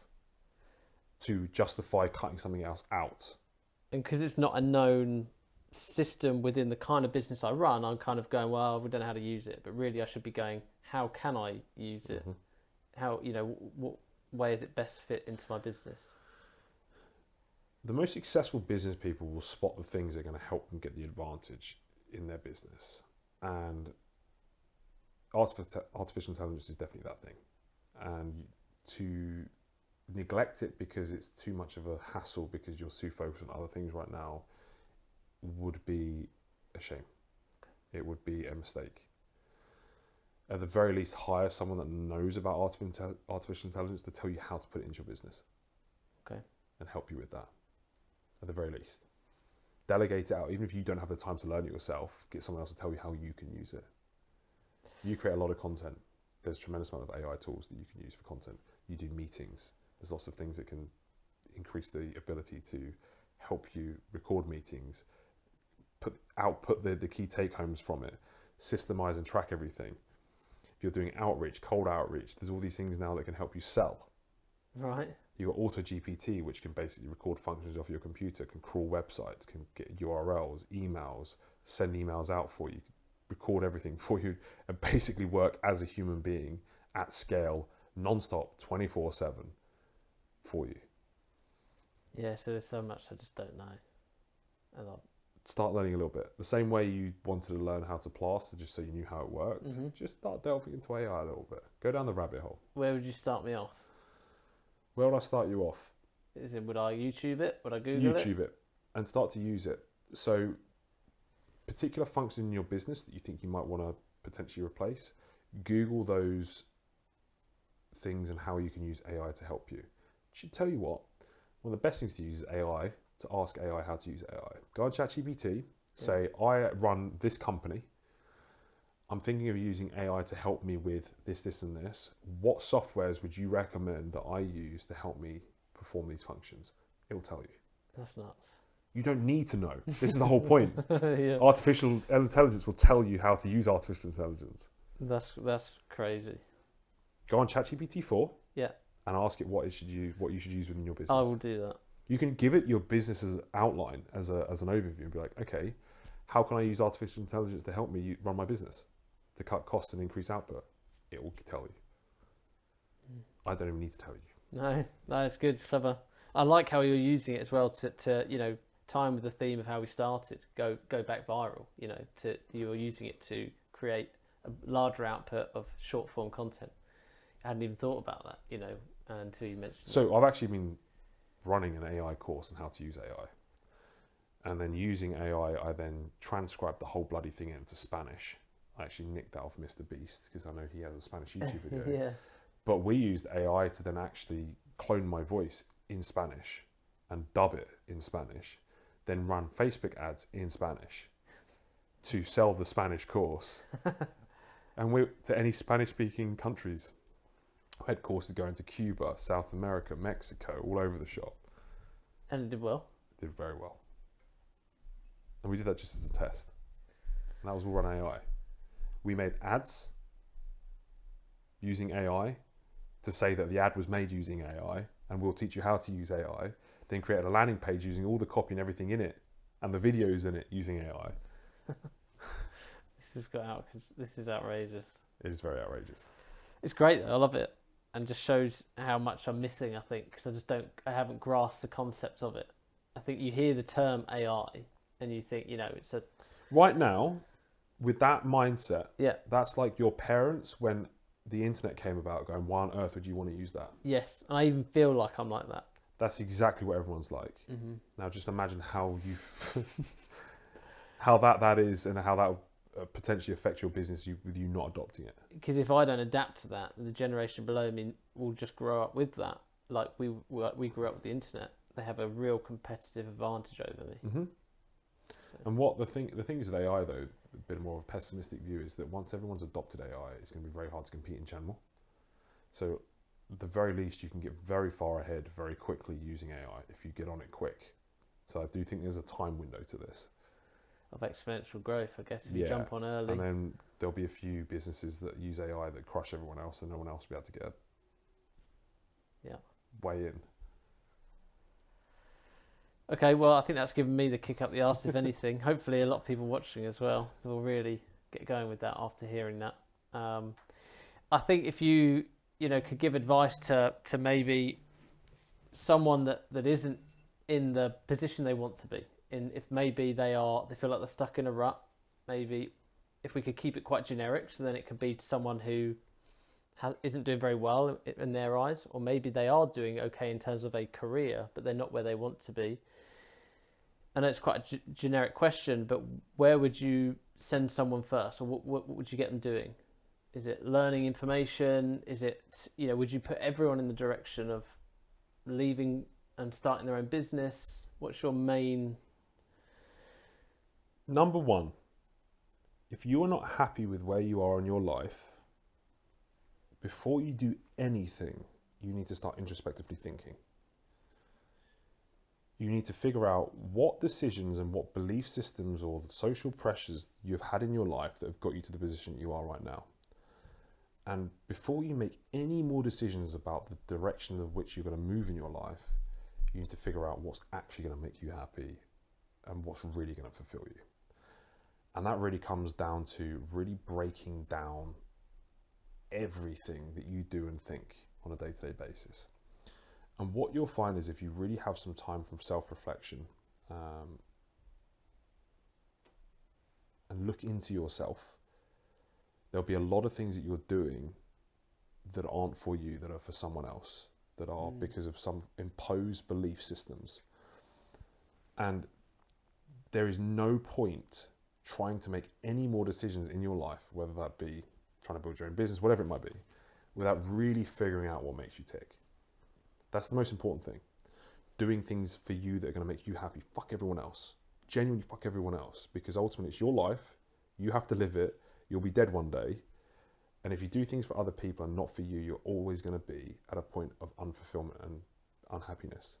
to justify cutting something else out. And because it's not a known system within the kind of business I run, I'm kind of going, well, we don't know how to use it, but really I should be going, how can I use it? Mm-hmm. How, what way is it best fit into my business? The most successful business people will spot the things that are going to help them get the advantage in their business. And artificial intelligence is definitely that thing. And to neglect it because it's too much of a hassle because you're too focused on other things right now would be a shame. It would be a mistake. At the very least, hire someone that knows about artificial intelligence to tell you how to put it into your business. Okay. And help you with that, at the very least. Delegate it out. Even if you don't have the time to learn it yourself, get someone else to tell you how you can use it. You create a lot of content. There's a tremendous amount of AI tools that you can use for content. You do meetings. There's lots of things that can increase the ability to help you record meetings, output the key take-homes from it, systemize and track everything. If you're doing outreach, cold outreach, there's all these things now that can help you sell. Right. You've got Auto GPT, which can basically record functions off your computer, can crawl websites, can get URLs, emails, send emails out for you, record everything for you, and basically work as a human being at scale, non-stop, 24/7 for you. Yeah, so there's so much I just don't know. Start learning a little bit. The same way you wanted to learn how to plaster just so you knew how it worked, just start delving into AI a little bit. Go down the rabbit hole. Where would you start me off? Where would I start you off? Would I YouTube it? Would I Google it? YouTube it and start to use it. So particular functions in your business that you think you might want to potentially replace, Google those things and how you can use AI to help you. I should tell you what, one of the best things to use is AI, to ask AI how to use AI. Go on ChatGPT, say, I run this company. I'm thinking of using AI to help me with this, this, and this. What softwares would you recommend that I use to help me perform these functions? It'll tell you. That's nuts. You don't need to know. This is the whole point. Yeah. Artificial intelligence will tell you how to use artificial intelligence. That's crazy. Go on ChatGPT 4. Yeah. And ask it what you should use within your business. I will do that. You can give it your business's outline as an overview and be like, okay, how can I use artificial intelligence to help me run my business, to cut costs and increase output? It will tell you. I don't even need to tell you. No, it's good. It's clever. I like how you're using it as well to tying with the theme of how we started, go back viral. You know, you're using it to create a larger output of short form content. I hadn't even thought about that, you know, until you mentioned it. So I've actually been running an AI course on how to use AI. And then using AI, I then transcribed the whole bloody thing into Spanish. I actually nicked that off Mr. Beast because I know he has a Spanish YouTube video. Yeah. But we used AI to then actually clone my voice in Spanish and dub it in Spanish, then run Facebook ads in Spanish to sell the Spanish course. And we to any Spanish-speaking countries. I had courses going to Cuba, South America, Mexico, all over the shop. And it did well. It did very well. And we did that just as a test. And that was all run AI. We made ads using AI to say that the ad was made using AI, and we'll teach you how to use AI. Then created a landing page using all the copy and everything in it, and the videos in it using AI. This is outrageous. It is very outrageous. It's great though, I love it. And just shows how much I'm missing, I think, because I haven't grasped the concept of it. I think you hear the term AI and you think, you know, it's a... Right now, with that mindset, Yeah. that's like your parents when the internet came about going, why on earth would you want to use that? Yes, and I even feel like I'm like that. That's exactly what everyone's like. Mm-hmm. Now just imagine how how that is and how that will potentially affect your business with you not adopting it. Because if I don't adapt to that, the generation below me will just grow up with that. Like we grew up with the internet. They have a real competitive advantage over me. Mm-hmm. And what the thing is with AI though, a bit more of a pessimistic view is that once everyone's adopted AI, it's going to be very hard to compete in general. So at the very least, you can get very far ahead very quickly using AI if you get on it quick. So I do think there's a time window to this. Of exponential growth, I guess, if you jump on early. And then there'll be a few businesses that use AI that crush everyone else and no one else will be able to get way in. Okay, well, I think that's given me the kick up the arse, if anything. Hopefully a lot of people watching as well will really get going with that after hearing that. I think if you could give advice to maybe someone that isn't in the position they want to be, if maybe they feel like they're stuck in a rut, maybe if we could keep it quite generic, so then it could be to someone who isn't doing very well in their eyes, or maybe they are doing okay in terms of a career, but they're not where they want to be. I know it's quite a generic question, but where would you send someone first, or what would you get them doing? Is it learning information? Is it, would you put everyone in the direction of leaving and starting their own business? What's your main... Number one, if you are not happy with where you are in your life, before you do anything, you need to start introspectively thinking. You need to figure out what decisions and what belief systems or social pressures you've had in your life that have got you to the position you are right now. And before you make any more decisions about the direction of which you're going to move in your life, you need to figure out what's actually going to make you happy and what's really going to fulfill you. And that really comes down to really breaking down everything that you do and think on a day-to-day basis. And what you'll find is if you really have some time for self-reflection and look into yourself, there'll be a lot of things that you're doing that aren't for you, that are for someone else, that are because of some imposed belief systems. And there is no point trying to make any more decisions in your life, whether that be trying to build your own business, whatever it might be, without really figuring out what makes you tick. That's the most important thing. Doing things for you that are going to make you happy. Fuck everyone else. Genuinely fuck everyone else. Because ultimately it's your life. You have to live it. You'll be dead one day. And if you do things for other people and not for you, you're always going to be at a point of unfulfillment and unhappiness.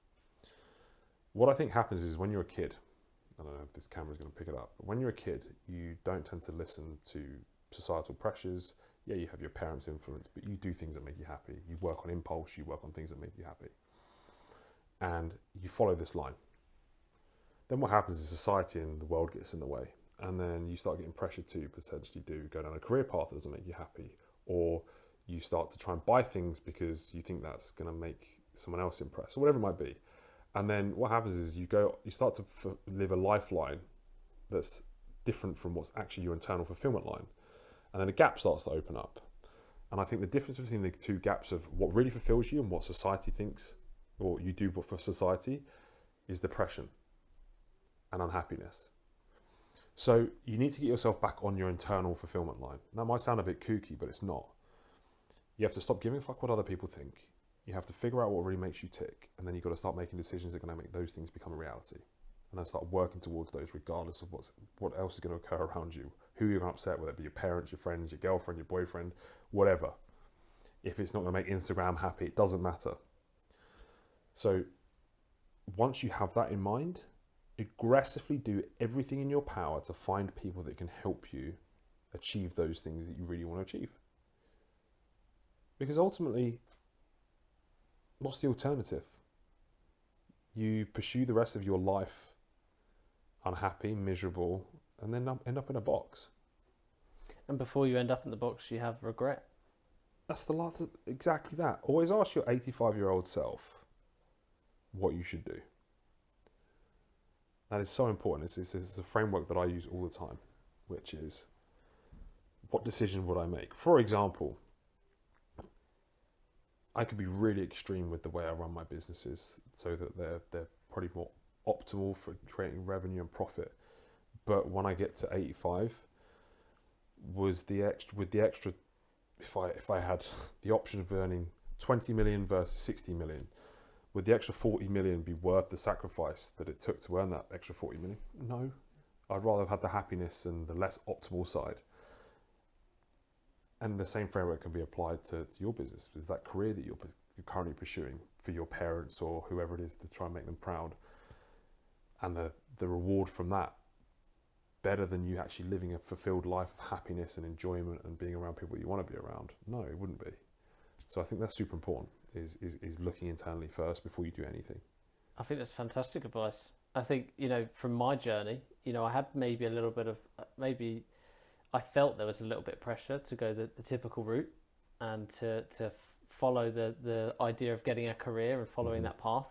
What I think happens is when you're a kid, I don't know if this camera's going to pick it up, but when you're a kid, you don't tend to listen to societal pressures. Yeah, you have your parents' influence, but you do things that make you happy. You work on impulse, you work on things that make you happy. And you follow this line. Then what happens is society and the world gets in the way. And then you start getting pressure to potentially go down a career path that doesn't make you happy. Or you start to try and buy things because you think that's going to make someone else impressed, or whatever it might be. And then what happens is you start to live a lifeline that's different from what's actually your internal fulfillment line. And then a gap starts to open up. And I think the difference between the two gaps of what really fulfills you and what society thinks, or you do for society, is depression and unhappiness. So you need to get yourself back on your internal fulfillment line. That might sound a bit kooky, but it's not. You have to stop giving a fuck what other people think. You have to figure out what really makes you tick, and then you've got to start making decisions that are going to make those things become a reality. And then start working towards those regardless of what else is going to occur around you, who you're going to upset, whether it be your parents, your friends, your girlfriend, your boyfriend, whatever. If it's not going to make Instagram happy, it doesn't matter. So once you have that in mind, aggressively do everything in your power to find people that can help you achieve those things that you really want to achieve. Because ultimately, what's the alternative? You pursue the rest of your life unhappy, miserable, and then end up in a box. And before you end up in the box, you have regret. That's exactly that. Always ask your 85-year-old self what you should do. That is so important. It's a framework that I use all the time, which is, what decision would I make? For example, I could be really extreme with the way I run my businesses so that they're probably more optimal for creating revenue and profit. But when I get to 85, if I had the option of earning 20 million versus 60 million, would the extra 40 million be worth the sacrifice that it took to earn that extra 40 million? No. I'd rather have had the happiness and the less optimal side. And the same framework can be applied to your business. Because that career that you're currently pursuing for your parents or whoever it is to try and make them proud, and the reward from that, better than you actually living a fulfilled life of happiness and enjoyment and being around people you want to be around? No, it wouldn't be. So I think that's super important, is looking internally first before you do anything. I think that's fantastic advice. I think, from my journey, I had maybe a little bit of, I felt there was a little bit of pressure to go the typical route and to follow the idea of getting a career and following that path.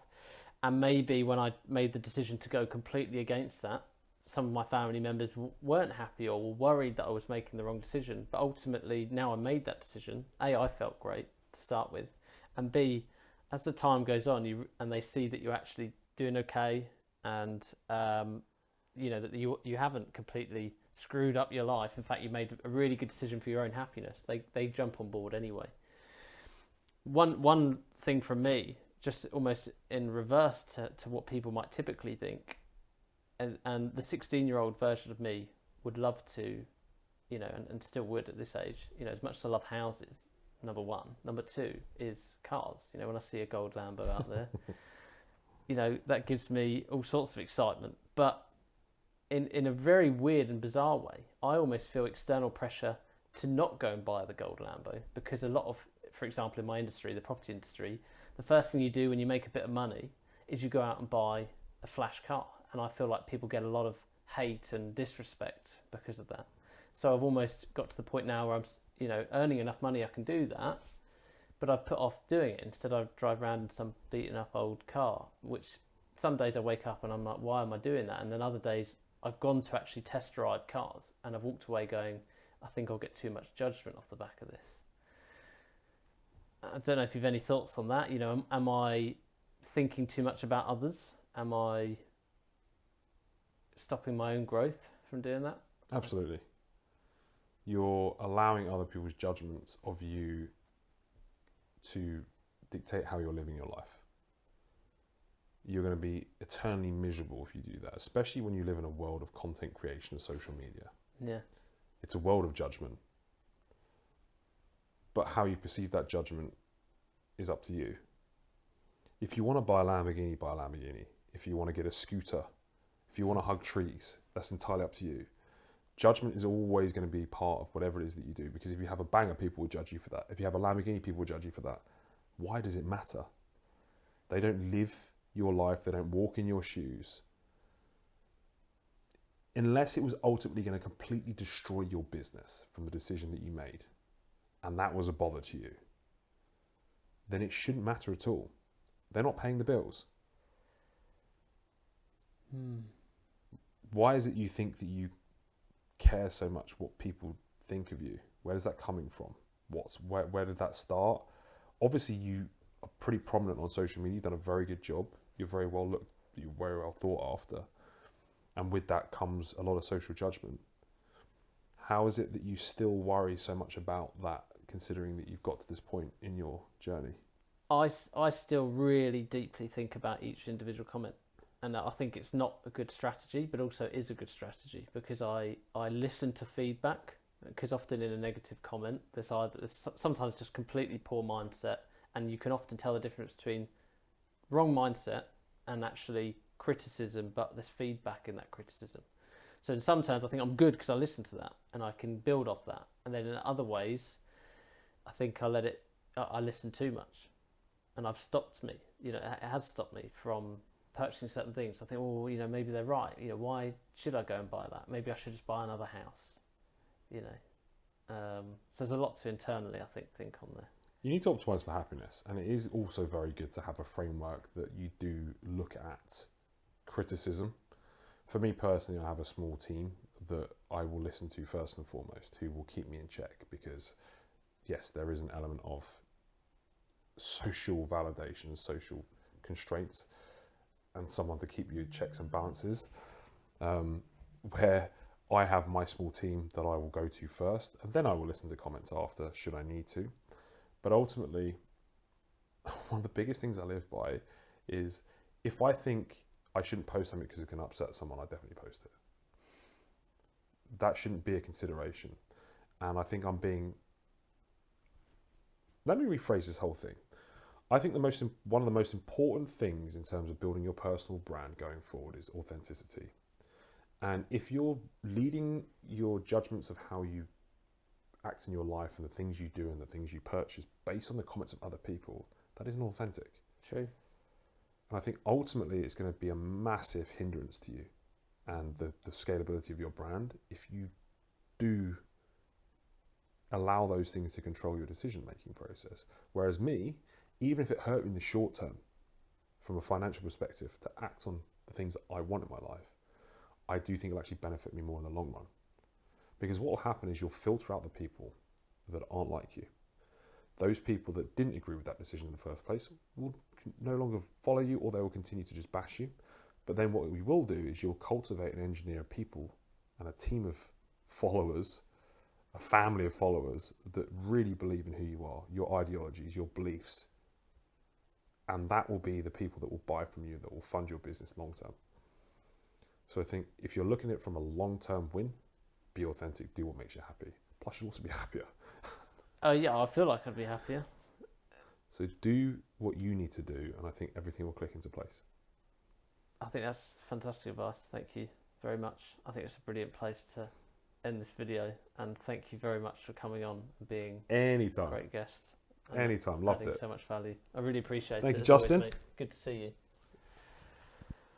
And maybe when I made the decision to go completely against that, some of my family members weren't happy or were worried that I was making the wrong decision. But ultimately, now I made that decision, A, I felt great to start with, and B, as the time goes on, and they see that you're actually doing okay, and that you haven't completely screwed up your life. In fact, you made a really good decision for your own happiness. They jump on board anyway. One thing from me, just almost in reverse to what people might typically think, and the 16-year-old version of me would love to, and still would at this age, as much as I love houses, number one. Number two is cars. When I see a gold Lambo out there, that gives me all sorts of excitement. But in a very weird and bizarre way, I almost feel external pressure to not go and buy the gold Lambo, because a lot of, for example, in my industry, the property industry, the first thing you do when you make a bit of money is you go out and buy a flash car. And I feel like people get a lot of hate and disrespect because of that. So I've almost got to the point now where I'm, earning enough money I can do that, but I've put off doing it. Instead, I drive around in some beaten up old car, which some days I wake up and I'm like, why am I doing that? And then other days I've gone to actually test drive cars and I've walked away going, I think I'll get too much judgment off the back of this. I don't know if you've any thoughts on that. Am I thinking too much about others? Am I stopping my own growth from doing that? Absolutely. You're allowing other people's judgments of you to dictate how you're living your life. You're going to be eternally miserable if you do that, especially when you live in a world of content creation and social media. Yeah. It's a world of judgment. But how you perceive that judgment is up to you. If you want to buy a Lamborghini, buy a Lamborghini. If you want to get a scooter, if you want to hug trees, that's entirely up to you. Judgment is always going to be part of whatever it is that you do, because if you have a banger, people will judge you for that. If you have a Lamborghini, people will judge you for that. Why does it matter? They don't live your life. They don't walk in your shoes. Unless it was ultimately going to completely destroy your business from the decision that you made, and that was a bother to you, then it shouldn't matter at all. They're not paying the bills. Why is it you think that you care so much what people think of you? Where is that coming from? Where did that start? Obviously, you are pretty prominent on social media. You've done a very good job. You're very well looked. You're very well thought after, and with that comes a lot of social judgment. How is it that you still worry so much about that, considering that you've got to this point in your journey? I still really deeply think about each individual comment, and I think it's not a good strategy, but also is a good strategy, because I listen to feedback, because often in a negative comment there's sometimes just completely poor mindset, and you can often tell the difference between wrong mindset and actually criticism, but there's feedback in that criticism. So in some terms I think I'm good because I listen to that and I can build off that, and then in other ways I think I listen too much, and I've stopped me, it has stopped me from purchasing certain things. I think, well, maybe they're right. Why should I go and buy that? Maybe I should just buy another house. So there's a lot to internally, I think on there. You need to optimize for happiness, and it is also very good to have a framework that you do look at criticism. For me personally, I have a small team that I will listen to first and foremost, who will keep me in check, because yes, there is an element of social validation, social constraints, and someone to keep you checks and balances, where I have my small team that I will go to first, and then I will listen to comments after, should I need to. But ultimately, one of the biggest things I live by is, if I think I shouldn't post something because it can upset someone, I definitely post it. That shouldn't be a consideration. And I think let me rephrase this whole thing. I think one of the most important things in terms of building your personal brand going forward is authenticity. And if you're leading your judgments of how you act in your life and the things you do and the things you purchase based on the comments of other people, that isn't authentic. True. And I think ultimately it's going to be a massive hindrance to you and the scalability of your brand if you do allow those things to control your decision-making process. Whereas me, even if it hurt me in the short term, from a financial perspective, to act on the things that I want in my life, I do think it'll actually benefit me more in the long run. Because what will happen is you'll filter out the people that aren't like you. Those people that didn't agree with that decision in the first place will no longer follow you, or they will continue to just bash you. But then what we will do is you'll cultivate and engineer people and a team of followers, a family of followers that really believe in who you are, your ideologies, your beliefs. And that will be the people that will buy from you, that will fund your business long term. So I think if you're looking at it from a long-term win, be authentic, do what makes you happy. Plus, you'll also be happier. Oh yeah, I feel like I'd be happier. So do what you need to do, and I think everything will click into place. I think that's fantastic advice. Thank you very much. I think it's a brilliant place to end this video, and thank you very much for coming on and being Anytime. a great guest. Anytime. Loved it. So much value. I really appreciate it. Thank you, Justin. Always, mate. Good to see you.